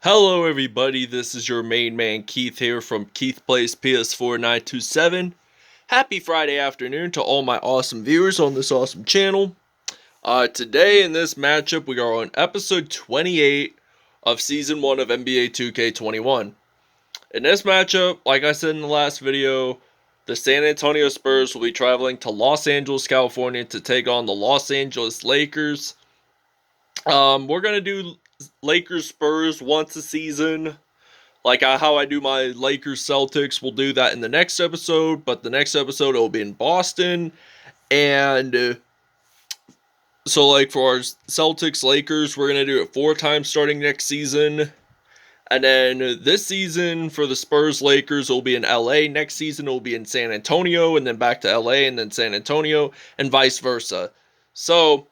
Hello everybody, this is your main man Keith here from Keith Plays PS4 927. Happy Friday afternoon to all my awesome viewers on this awesome channel. Today in this matchup we are on episode 28 of season 1 of NBA 2K21. In this matchup, like I said in the last video, the San Antonio Spurs will be traveling to Los Angeles, California to take on the Los Angeles Lakers. We're gonna do Lakers Spurs once a season, like how I do my Lakers-Celtics. We'll do that in the next episode, but the next episode it will be in Boston. And so like for our Celtics-Lakers, we're gonna do it 4 times starting next season. And then this season for the Spurs-Lakers, it will be in LA. Next season it will be in San Antonio, and then back to LA, and then San Antonio, and vice versa. So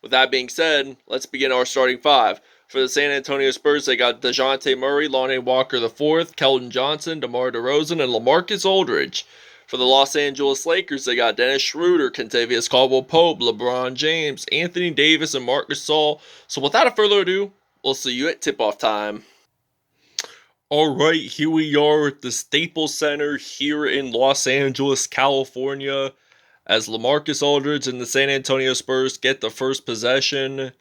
with that being said, let's begin our starting 5. For the San Antonio Spurs, they got DeJounte Murray, Lonnie Walker IV, Keldon Johnson, DeMar DeRozan, and LaMarcus Aldridge. For the Los Angeles Lakers, they got Dennis Schroder, Kentavious Caldwell-Pope, LeBron James, Anthony Davis, and Marc Gasol. So without further ado, we'll see you at tip-off time. Alright, here we are at the Staples Center here in Los Angeles, California, as LaMarcus Aldridge and the San Antonio Spurs get the first possession.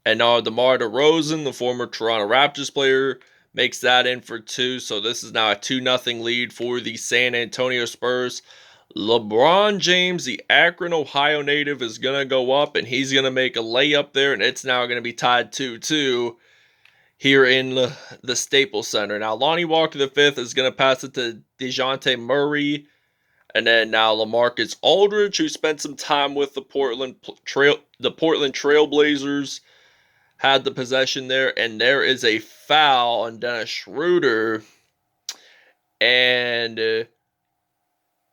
And now DeMar DeRozan, the former Toronto Raptors player, makes that in for 2. So this is now a 2-0 lead for the San Antonio Spurs. LeBron James, the Akron, Ohio native, is going to go up, and he's going to make a layup there, and it's now going to be tied 2-2 here in the Staples Center. Now, Lonnie Walker V is going to pass it to DeJounte Murray. And then now LaMarcus Aldridge, who spent some time with the Portland Trailblazers, had the possession there. And there is a foul on Dennis Schroder. And the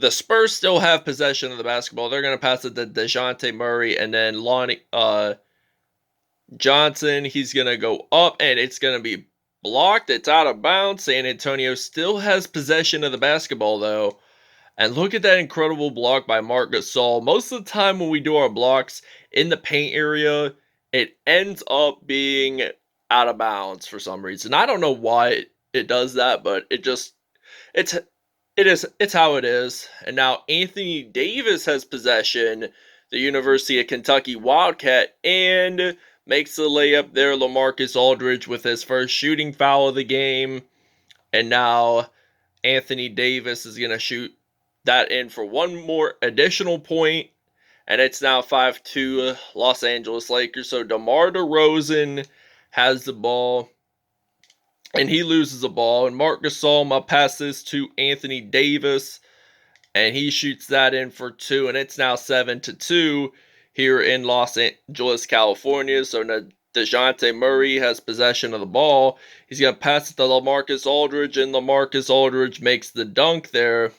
Spurs still have possession of the basketball. They're going to pass it to DeJounte Murray. And then Lonnie Johnson, he's going to go up, and it's going to be blocked. It's out of bounds. San Antonio still has possession of the basketball, though. And look at that incredible block by Marc Gasol. Most of the time when we do our blocks in the paint area, it ends up being out of bounds for some reason. I don't know why it does that, but it's how it is. And now Anthony Davis has possession, the University of Kentucky Wildcat, and makes the layup there. LaMarcus Aldridge with his first shooting foul of the game. And now Anthony Davis is going to shoot that in for one more additional point. And it's now 5-2 Los Angeles Lakers. So DeMar DeRozan has the ball, and he loses the ball. And Marc Gasol passes to Anthony Davis, and he shoots that in for 2. And it's now 7-2 here in Los Angeles, California. So now DeJounte Murray has possession of the ball. He's going to pass it to LaMarcus Aldridge, and LaMarcus Aldridge makes the dunk there.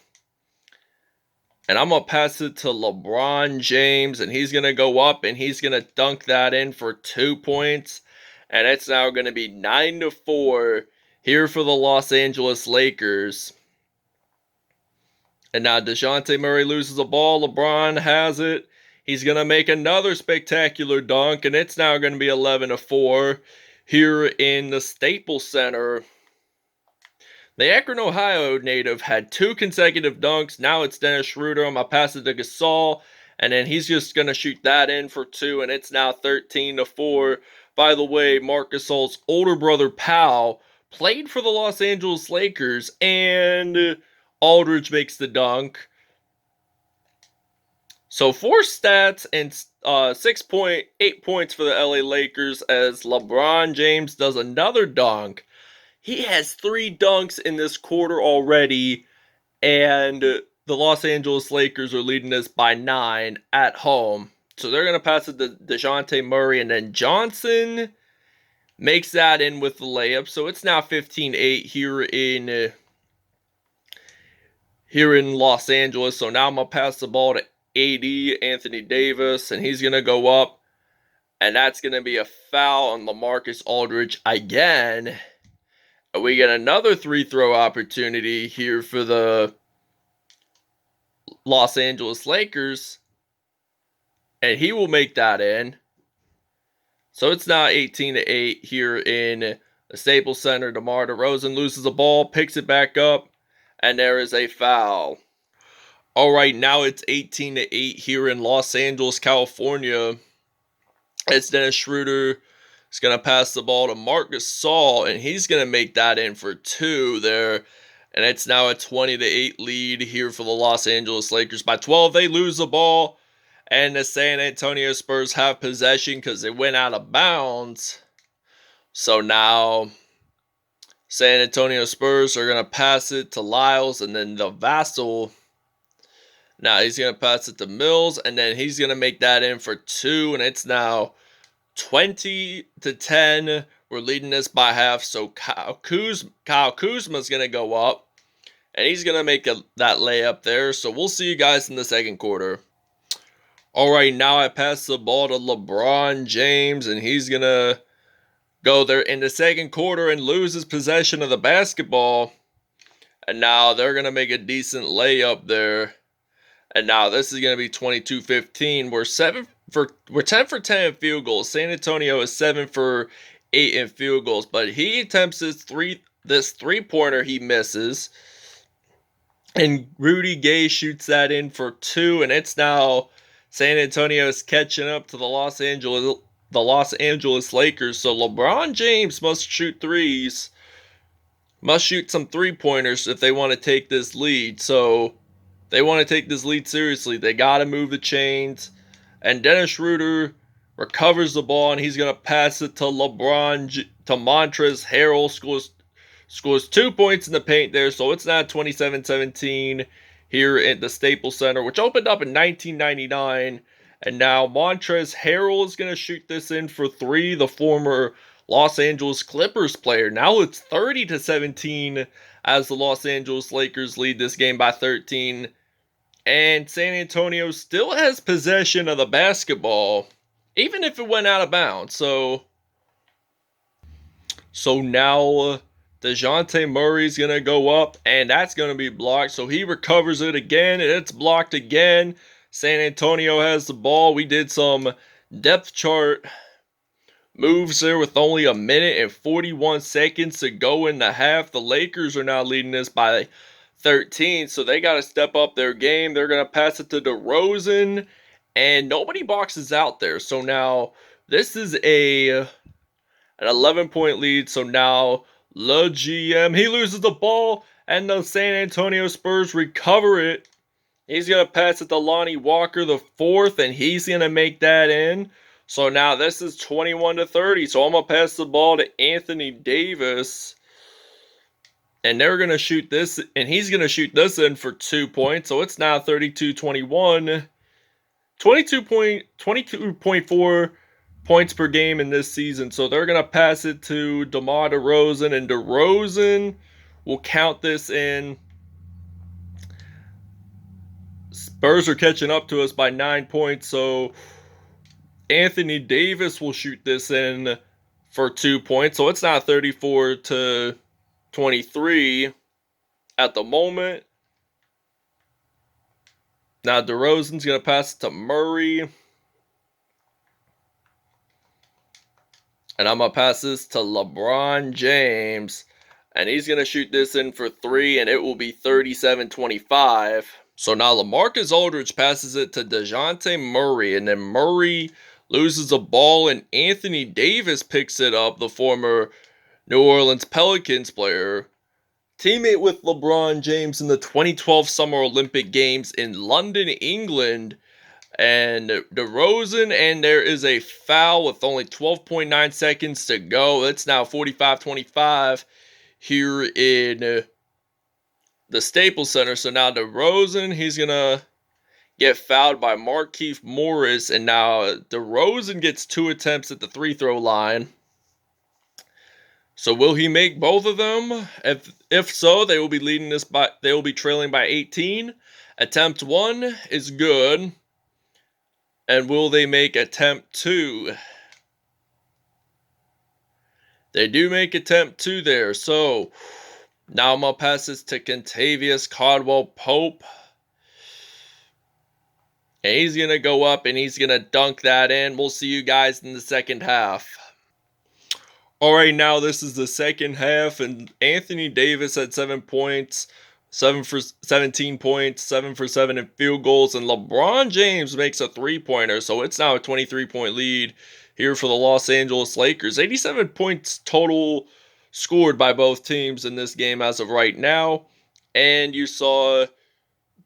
And I'm going to pass it to LeBron James, and he's going to go up, and he's going to dunk that in for 2 points. And it's now going to be 9-4 here for the Los Angeles Lakers. And now DeJounte Murray loses the ball. LeBron has it. He's going to make another spectacular dunk, and it's now going to be 11-4 here in the Staples Center. The Akron, Ohio native had 2 consecutive dunks. Now it's Dennis Schroder. I'm going to pass it to Gasol, and then he's just going to shoot that in for 2, and it's now 13-4. By the way, Marc Gasol's older brother, Pau, played for the Los Angeles Lakers, and Aldridge makes the dunk. So 4 stats and 8 points for the LA Lakers as LeBron James does another dunk. He has 3 dunks in this quarter already, and the Los Angeles Lakers are leading this by 9 at home. So they're going to pass it to DeJounte Murray, and then Johnson makes that in with the layup. So it's now 15-8 here in Los Angeles. So now I'm going to pass the ball to Anthony Davis, and he's going to go up, and that's going to be a foul on LaMarcus Aldridge again. And we get another 3-throw opportunity here for the Los Angeles Lakers, and he will make that in. So it's now 18-8 here in The Staples Center, DeMar DeRozan loses the ball, picks it back up, and there is a foul. All right, now it's 18-8 here in Los Angeles, California. It's Dennis Schroder. He's going to pass the ball to Marc Gasol, and he's going to make that in for 2 there. And it's now a 20-8 lead here for the Los Angeles Lakers. By 12, they lose the ball, and the San Antonio Spurs have possession because they went out of bounds. So now San Antonio Spurs are going to pass it to Lyles, and then the Vassell. Now he's going to pass it to Mills, and then he's going to make that in for 2, and it's now 20-10. We're leading this by half, so Kyle Kuzma is going to go up, and he's going to make that layup there. So we'll see you guys in the second quarter. All right, now I pass the ball to LeBron James, and he's going to go there in the second quarter and loses possession of the basketball. And now they're going to make a decent layup there. And now this is going to be 22-15. We're 10 for 10 in field goals. San Antonio is 7 for 8 in field goals. But he attempts this three-pointer he misses. And Rudy Gay shoots that in for 2. And it's now San Antonio is catching up to the Los Angeles Lakers. So LeBron James must shoot threes. Must shoot some three-pointers if they want to take this lead. So they want to take this lead seriously. They got to move the chains. And Dennis Schroder recovers the ball, and he's going to pass it to Montrezl Harrell. Scores 2 points in the paint there. So it's now 27-17 here at the Staples Center, which opened up in 1999. And now Montrezl Harrell is going to shoot this in for 3, the former Los Angeles Clippers player. Now it's 30-17 as the Los Angeles Lakers lead this game by 13. And San Antonio still has possession of the basketball, even if it went out of bounds. So now DeJounte Murray's going to go up, and that's going to be blocked. So he recovers it again, and it's blocked again. San Antonio has the ball. We did some depth chart moves there with only a minute and 41 seconds to go in the half. The Lakers are now leading this by 13, so they got to step up their game. They're going to pass it to DeRozan, and nobody boxes out there. So now this is an 11-point lead. So now the GM, he loses the ball, and the San Antonio Spurs recover it. He's going to pass it to Lonnie Walker, the 4th, and he's going to make that in. So now this is 21-30. So I'm going to pass the ball to Anthony Davis. And they're going to shoot this, and he's going to shoot this in for 2 points. So it's now 32-21. 22.4 points per game in this season. So they're going to pass it to DeMar DeRozan, and DeRozan will count this in. Spurs are catching up to us by 9 points, so Anthony Davis will shoot this in for 2 points. So it's now 34-23 at the moment. Now DeRozan's going to pass it to Murray. And I'm going to pass this to LeBron James. And he's going to shoot this in for 3, and it will be 37-25. So now LaMarcus Aldridge passes it to DeJounte Murray, and then Murray loses the ball, and Anthony Davis picks it up, the former New Orleans Pelicans player. Teammate with LeBron James in the 2012 Summer Olympic Games in London, England. And DeRozan, and there is a foul with only 12.9 seconds to go. It's now 45-25 here in the Staples Center. So now DeRozan, he's going to get fouled by Markieff Morris. And now DeRozan gets 2 attempts at the free throw line. So will he make both of them? If so, they will be trailing by 18. Attempt 1 is good. And will they make attempt 2? They do make attempt 2 there. So now I'm going to pass this to Kentavious Caldwell-Pope. And he's going to go up and he's going to dunk that in. We'll see you guys in the second half. All right, now this is the second half, and Anthony Davis had 7 points, 17 points, 7 for 7 in field goals, and LeBron James makes a 3-pointer, so it's now a 23-point lead here for the Los Angeles Lakers. 87 points total scored by both teams in this game as of right now, and you saw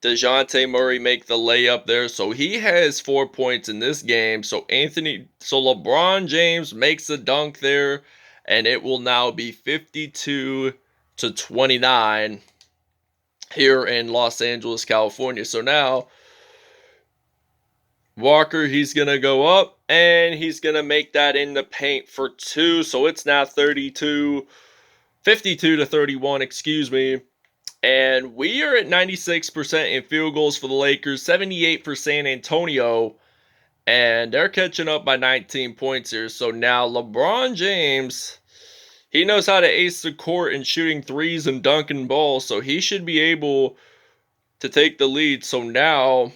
DeJounte Murray make the layup there. So he has 4 points in this game. So LeBron James makes the dunk there. And it will now be 52-29 here in Los Angeles, California. So now Walker, he's going to go up. And he's going to make that in the paint for 2. So it's now 52-31, excuse me. And we are at 96% in field goals for the Lakers, 78 for San Antonio, and they're catching up by 19 points here. So now LeBron James, he knows how to ace the court in shooting threes and dunking balls, so he should be able to take the lead. So now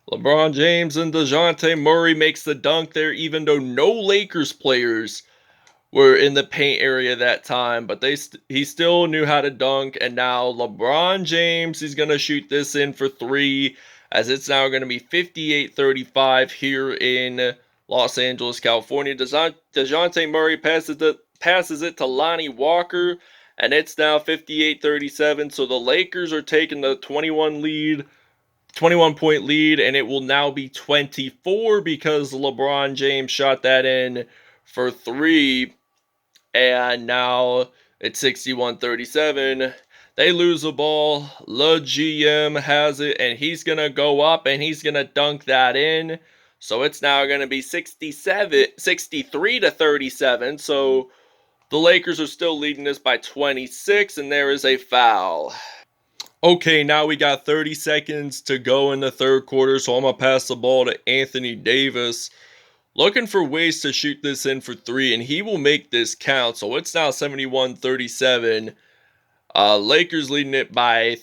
LeBron James and DeJounte Murray makes the dunk there, even though no Lakers players were in the paint area that time, but he still knew how to dunk. And now LeBron James, he's going to shoot this in for 3, as it's now going to be 58-35 here in Los Angeles, California. DeJounte Murray passes it to Lonnie Walker, and it's now 58-37. So the Lakers are taking the 21-point lead, and it will now be 24 because LeBron James shot that in for 3. And now it's 61-37. They lose the ball. Le GM has it, and he's going to go up, and he's going to dunk that in. So it's now going to be 63-37. So the Lakers are still leading this by 26, and there is a foul. Okay, now we got 30 seconds to go in the third quarter, so I'm going to pass the ball to Anthony Davis. Looking for ways to shoot this in for 3, and he will make this count. So it's now 71-37. Lakers leading it by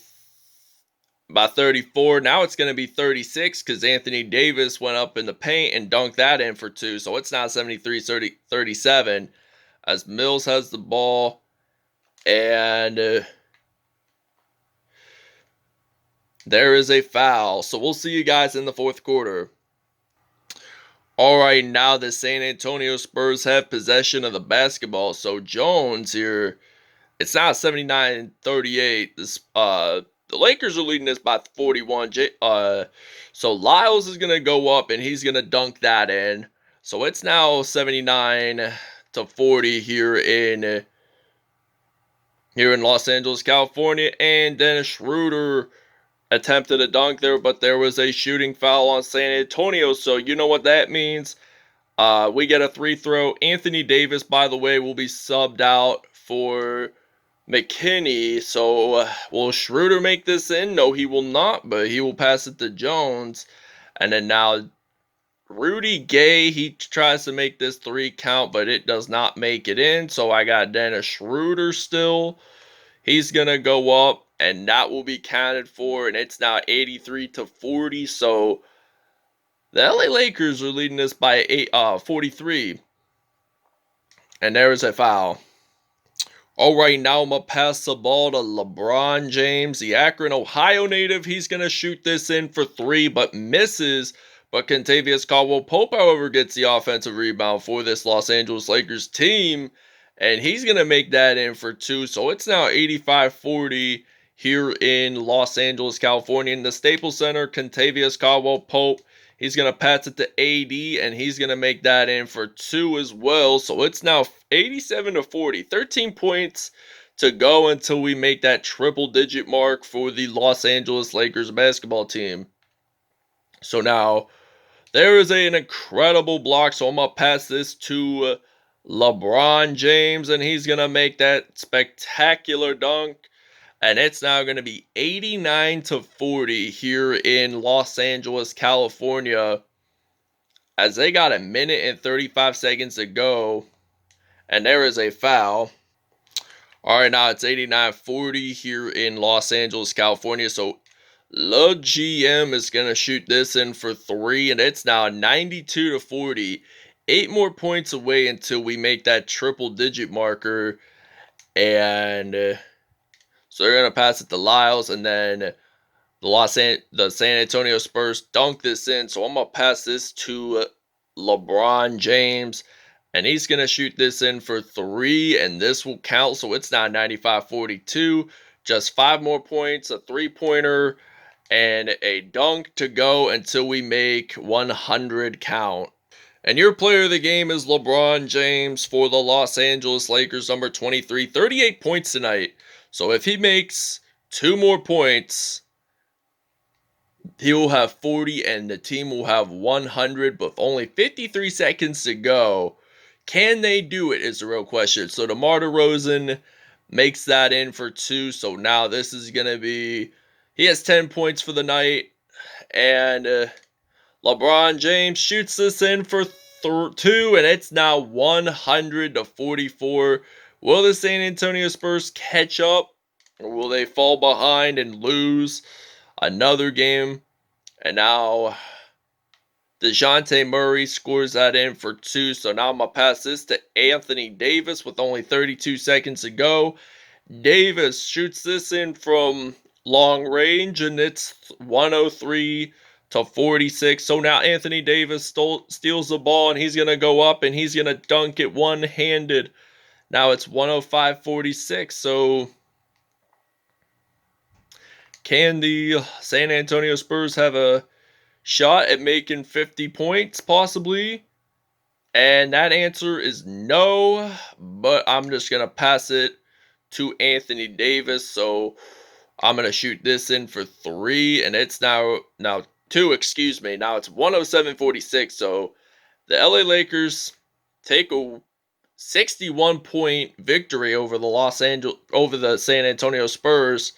34. Now it's going to be 36 because Anthony Davis went up in the paint and dunked that in for 2. So it's now 73-37 as Mills has the ball. And there is a foul. So we'll see you guys in the fourth quarter. All right, now the San Antonio Spurs have possession of the basketball. So Jones here, it's now 79-38. The Lakers are leading this by 41. So Lyles is going to go up, and he's going to dunk that in. So it's now 79-40 here in Los Angeles, California. And Dennis Schroder attempted a dunk there, but there was a shooting foul on San Antonio, so you know what that means. We get a free throw. Anthony Davis, by the way, will be subbed out for McKinney. So will Schroder make this in? No, he will not, but he will pass it to Jones. And then now Rudy Gay, he tries to make this 3 count, but it does not make it in. So I got Dennis Schroder still. He's going to go up, and that will be counted for, and it's now 83-40. So the LA Lakers are leading this by 43. And there is a foul. All right, now I'm going to pass the ball to LeBron James, the Akron, Ohio native. He's going to shoot this in for 3, but misses. But Kentavious Caldwell-Pope, however, gets the offensive rebound for this Los Angeles Lakers team. And he's going to make that in for 2. So it's now 85-40 here in Los Angeles, California. In the Staples Center, Kentavious Caldwell-Pope, he's going to pass it to AD, and he's going to make that in for 2 as well. So it's now 87-40. 13 points to go until we make that triple-digit mark for the Los Angeles Lakers basketball team. So now there is an incredible block. So I'm going to pass this to LeBron James, and he's going to make that spectacular dunk. And it's now going to be 89-40 here in Los Angeles, California, as they got a minute and 35 seconds to go. And there is a foul. All right, now it's 89-40 here in Los Angeles, California. So LeGM is going to shoot this in for 3, and it's now 92-40. 8 more points away until we make that triple-digit marker. And so they're going to pass it to Lyles, and then the San Antonio Spurs dunk this in. So I'm going to pass this to LeBron James, and he's going to shoot this in for 3, and this will count. So it's now 95-42. Just 5 more points, a three-pointer, and a dunk to go until we make 100 count. And your player of the game is LeBron James for the Los Angeles Lakers, number 23. 38 points tonight. So if he makes 2 more points, he will have 40 and the team will have 100 with only 53 seconds to go. Can they do it is the real question. So DeMar DeRozan makes that in for 2. So now this is going to be, he has 10 points for the night. And LeBron James shoots this in for 2, and it's now 100-44. Will the San Antonio Spurs catch up, or will they fall behind and lose another game? And now DeJounte Murray scores that in for 2. So now I'm going to pass this to Anthony Davis with only 32 seconds to go. Davis shoots this in from long range, and it's 103-46. So now Anthony Davis steals the ball, and he's going to go up, and he's going to dunk it one-handed. Now it's 105-46. So can the San Antonio Spurs have a shot at making 50 points, possibly? And that answer is no, but I'm just going to pass it to Anthony Davis. So I'm going to shoot this in for 3, and it's now 2, excuse me. Now it's 107-46. So the LA Lakers take a 61-point victory over the San Antonio Spurs.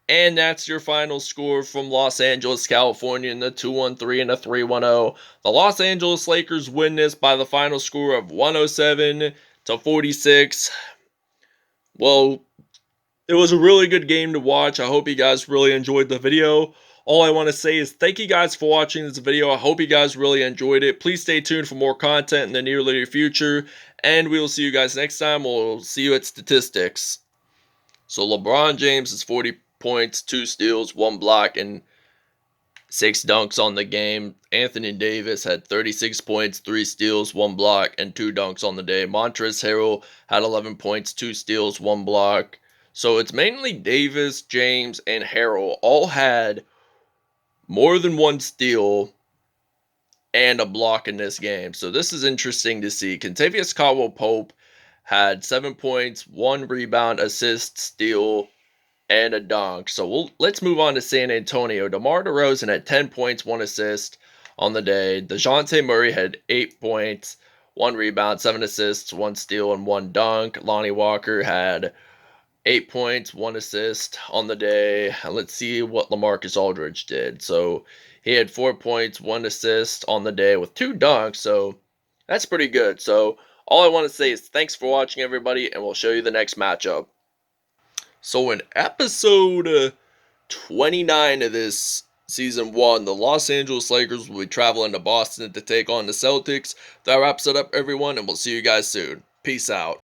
And that's your final score from Los Angeles, California in the 2-1-3 and a 3-1-0. The Los Angeles Lakers win this by the final score of 107-46. Well, it was a really good game to watch. I hope you guys really enjoyed the video. All I want to say is thank you guys for watching this video. I hope you guys really enjoyed it. Please stay tuned for more content in the near future. And we will see you guys next time. We'll see you at statistics. So LeBron James is 40 points, 2 steals, 1 block, and 6 dunks on the game. Anthony Davis had 36 points, 3 steals, 1 block, and 2 dunks on the day. Montrezl Harrell had 11 points, 2 steals, 1 block. So it's mainly Davis, James, and Harrell all had more than 1 steal and a block in this game. So this is interesting to see. Kentavious Caldwell-Pope had 7 points, 1 rebound, assist, steal, and a dunk. So let's move on to San Antonio. DeMar DeRozan had 10 points, 1 assist on the day. DeJounte Murray had 8 points, 1 rebound, 7 assists, 1 steal, and 1 dunk. Lonnie Walker had 8 points, 1 assist on the day. And let's see what LaMarcus Aldridge did. So he had 4 points, 1 assist on the day with 2 dunks. So that's pretty good. So all I want to say is thanks for watching, everybody, and we'll show you the next matchup. So in episode 29 of this Season 1, the Los Angeles Lakers will be traveling to Boston to take on the Celtics. That wraps it up, everyone, and we'll see you guys soon. Peace out.